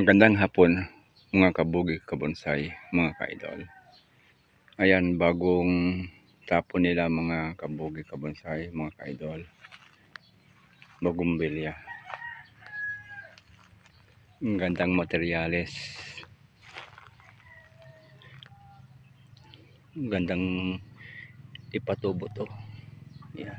Magandang hapon mga kabugi, kabonsay, mga ka-idol. Ayan, bagong tapon nila mga kabugi, kabonsay, mga ka-idol. Bagong bilya. Ang gandang materyales. Ang gandang ipatubo to. Ayan.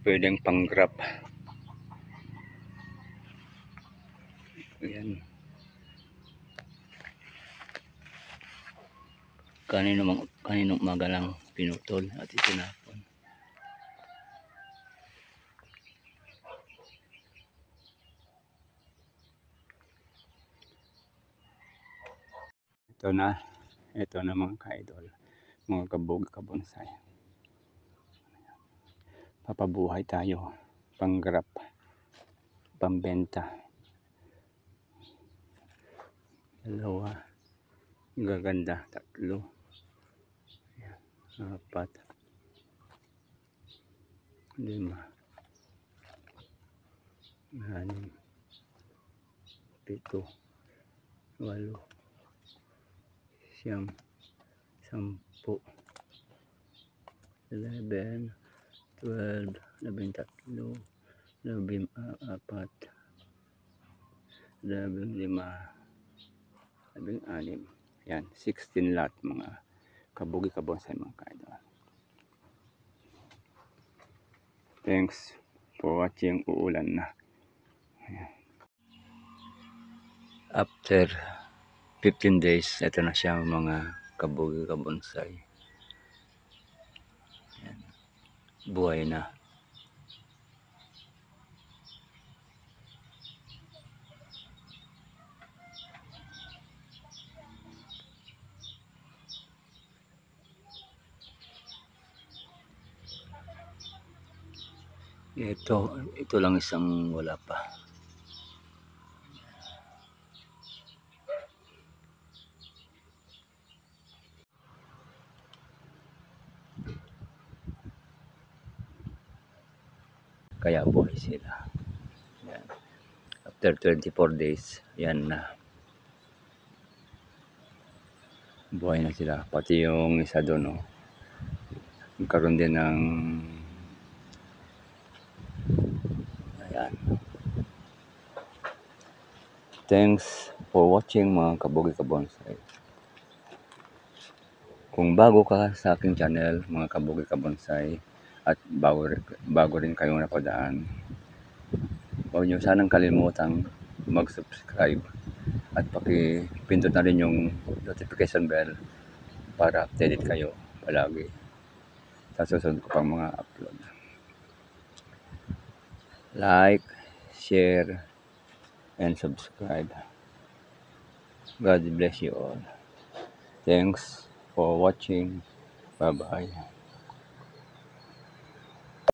Pwedeng pang-grab. Ayan. Kaninong umaga lang pinutol at itinapon. Ito na mga ka-idol, mga kabugi, kabonsay. Papabuhay tayo, pang-grab, pambenta. Dalawa, gaganda, tatlo, apat, 5, 6, 7, 8, 9, 10, 11, 12, 13, 14, 15, 16. Yan, 16 lot mga kabugi, kabonsay, mga ka-idol. Thanks for watching. Uulan na. Ayan. After 15 days, ito na siya mga kabugi, kabonsay. Ayan. Buhay na. Ito lang isang wala pa. Kaya buhay sila. Yan. After 24 days, yan na. Buhay na sila. Pati yung isa doon, oh. Nagkaroon din ng ayan. Thanks for watching mga kabugi, kabonsay. Kung bago ka sa aking channel, mga kabugi, kabonsay, at bago rin kayong napadaan, huwag nyo sanang kalimutang mag-subscribe at pakipindot na rin yung notification bell para updated kayo palagi sa susunod ko pang mga upload. Like, share, and subscribe. God bless you all. Thanks for watching. Bye-bye.